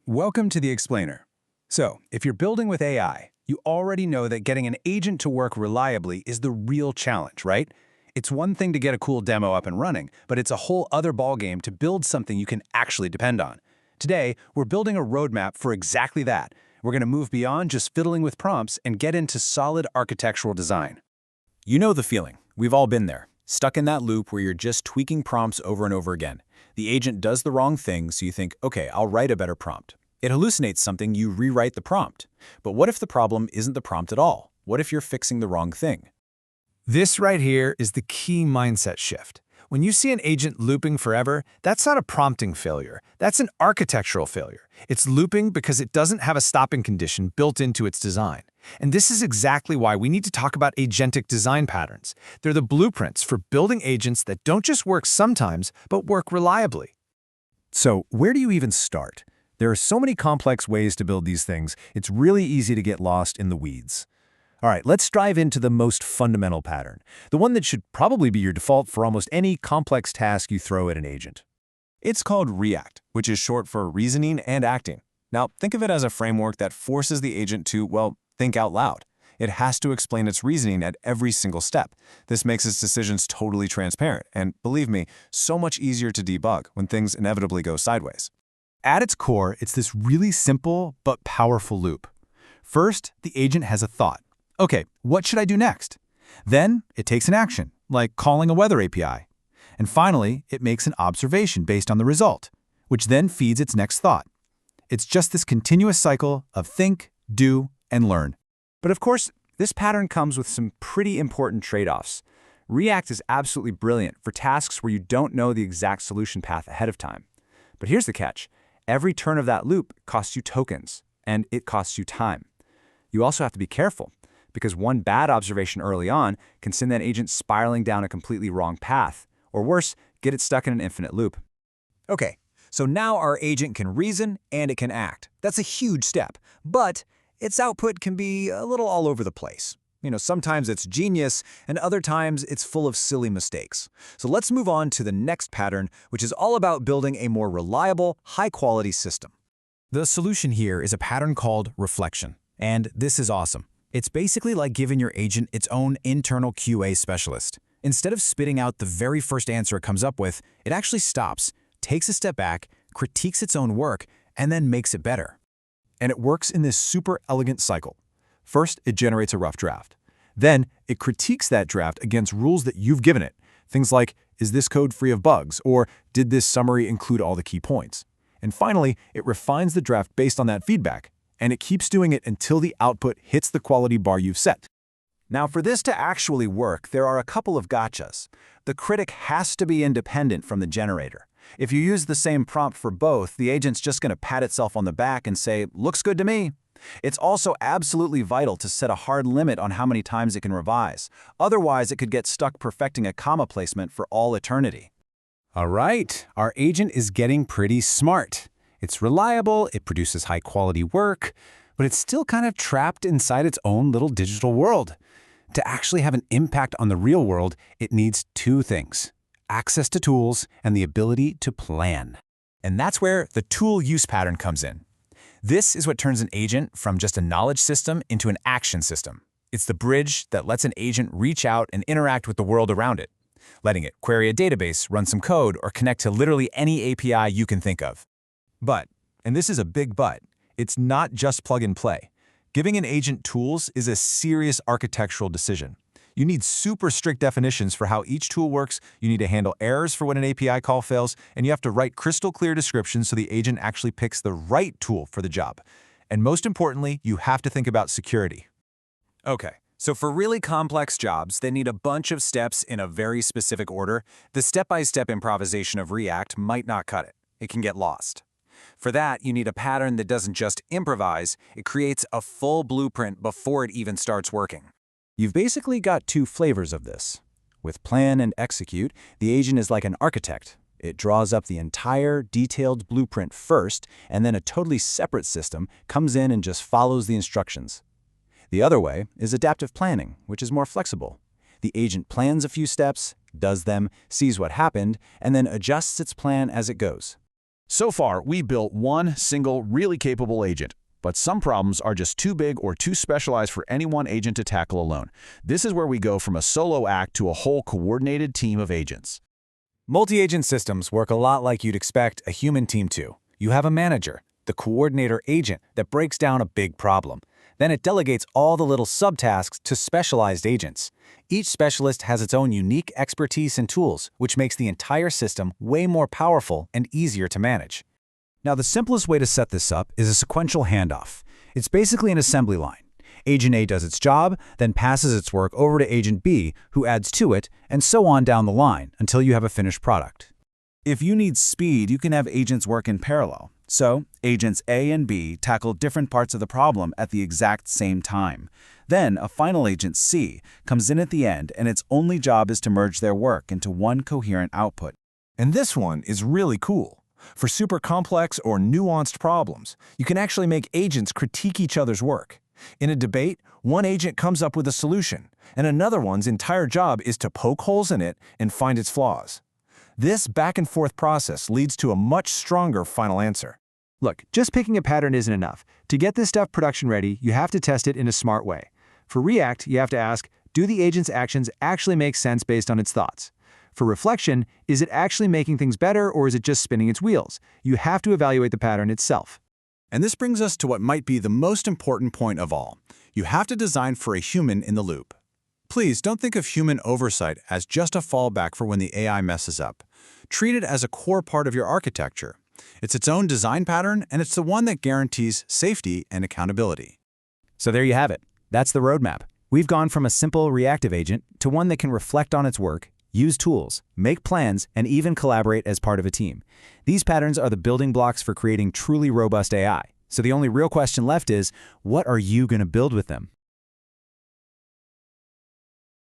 Welcome to the Explainer. So, if you're building with AI, you already know that getting an agent to work reliably is the real challenge, right? It's one thing to get a cool demo up and running, but it's a whole other ballgame to build something you can actually depend on. Today, we're building a roadmap for exactly that. We're going to move beyond just fiddling with prompts and get into solid architectural design. You know the feeling. We've all been there. Stuck in that loop where you're just tweaking prompts over and over again. The agent does the wrong thing, so you think, okay, I'll write a better prompt. It hallucinates something, you rewrite the prompt. But what if the problem isn't the prompt at all? What if you're fixing the wrong thing? This right here is the key mindset shift. When you see an agent looping forever, that's not a prompting failure. That's an architectural failure. It's looping because it doesn't have a stopping condition built into its design. And this is exactly why we need to talk about agentic design patterns. They're the blueprints for building agents that don't just work sometimes, but work reliably. So, where do you even start? There are so many complex ways to build these things, it's really easy to get lost in the weeds. All right, let's dive into the most fundamental pattern, the one that should probably be your default for almost any complex task you throw at an agent. It's called ReAct, which is short for reasoning and acting. Now, think of it as a framework that forces the agent to, well, think out loud. It has to explain its reasoning at every single step. This makes its decisions totally transparent, and believe me, so much easier to debug when things inevitably go sideways. At its core, it's this really simple but powerful loop. First, the agent has a thought. Okay, what should I do next? Then, it takes an action, like calling a weather API. And finally, it makes an observation based on the result, which then feeds its next thought. It's just this continuous cycle of think, do, and learn. But of course, this pattern comes with some pretty important trade-offs. ReAct is absolutely brilliant for tasks where you don't know the exact solution path ahead of time. But here's the catch. Every turn of that loop costs you tokens, and it costs you time. You also have to be careful, because one bad observation early on can send that agent spiraling down a completely wrong path, or worse, get it stuck in an infinite loop. Okay, so now our agent can reason and it can act. That's a huge step, but its output can be a little all over the place. Sometimes it's genius, and other times it's full of silly mistakes. So let's move on to the next pattern, which is all about building a more reliable, high-quality system. The solution here is a pattern called reflection, and this is awesome. It's basically like giving your agent its own internal QA specialist. Instead of spitting out the very first answer it comes up with, it actually stops, takes a step back, critiques its own work, and then makes it better. And it works in this super elegant cycle. First, it generates a rough draft. Then, it critiques that draft against rules that you've given it. Things like, is this code free of bugs? Or did this summary include all the key points? And finally, it refines the draft based on that feedback. And it keeps doing it until the output hits the quality bar you've set. Now, for this to actually work, there are a couple of gotchas. The critic has to be independent from the generator. If you use the same prompt for both, the agent's just going to pat itself on the back and say, looks good to me. It's also absolutely vital to set a hard limit on how many times it can revise. Otherwise, it could get stuck perfecting a comma placement for all eternity. All right, our agent is getting pretty smart. It's reliable, it produces high-quality work, but it's still kind of trapped inside its own little digital world. To actually have an impact on the real world, it needs two things: access to tools and the ability to plan. And that's where the tool use pattern comes in. This is what turns an agent from just a knowledge system into an action system. It's the bridge that lets an agent reach out and interact with the world around it, letting it query a database, run some code, or connect to literally any API you can think of. But, and this is a big but, it's not just plug and play. Giving an agent tools is a serious architectural decision. You need super strict definitions for how each tool works, you need to handle errors for when an API call fails, and you have to write crystal clear descriptions so the agent actually picks the right tool for the job. And most importantly, you have to think about security. Okay, so for really complex jobs that need a bunch of steps in a very specific order, the step-by-step improvisation of ReAct might not cut it. It can get lost. For that, you need a pattern that doesn't just improvise, it creates a full blueprint before it even starts working. You've basically got two flavors of this. With plan and execute, the agent is like an architect. It draws up the entire detailed blueprint first, and then a totally separate system comes in and just follows the instructions. The other way is adaptive planning, which is more flexible. The agent plans a few steps, does them, sees what happened, and then adjusts its plan as it goes. So far, we built one single, really capable agent, but some problems are just too big or too specialized for any one agent to tackle alone. This is where we go from a solo act to a whole coordinated team of agents. Multi-agent systems work a lot like you'd expect a human team to. You have a manager, the coordinator agent that breaks down a big problem. Then it delegates all the little subtasks to specialized agents. Each specialist has its own unique expertise and tools, which makes the entire system way more powerful and easier to manage. Now, the simplest way to set this up is a sequential handoff. It's basically an assembly line. Agent A does its job, then passes its work over to Agent B, who adds to it, and so on down the line until you have a finished product. If you need speed, you can have agents work in parallel. So, agents A and B tackle different parts of the problem at the exact same time. Then, a final agent C comes in at the end, and its only job is to merge their work into one coherent output. And this one is really cool. For super complex or nuanced problems, you can actually make agents critique each other's work. In a debate, one agent comes up with a solution, and another one's entire job is to poke holes in it and find its flaws. This back-and-forth process leads to a much stronger final answer. Look, just picking a pattern isn't enough. To get this stuff production ready, you have to test it in a smart way. For ReAct, you have to ask, do the agent's actions actually make sense based on its thoughts? For reflection, is it actually making things better or is it just spinning its wheels? You have to evaluate the pattern itself. And this brings us to what might be the most important point of all. You have to design for a human in the loop. Please don't think of human oversight as just a fallback for when the AI messes up. Treat it as a core part of your architecture. It's its own design pattern, and it's the one that guarantees safety and accountability. So there you have it. That's the roadmap. We've gone from a simple reactive agent to one that can reflect on its work, use tools, make plans, and even collaborate as part of a team. These patterns are the building blocks for creating truly robust AI. So the only real question left is, what are you going to build with them?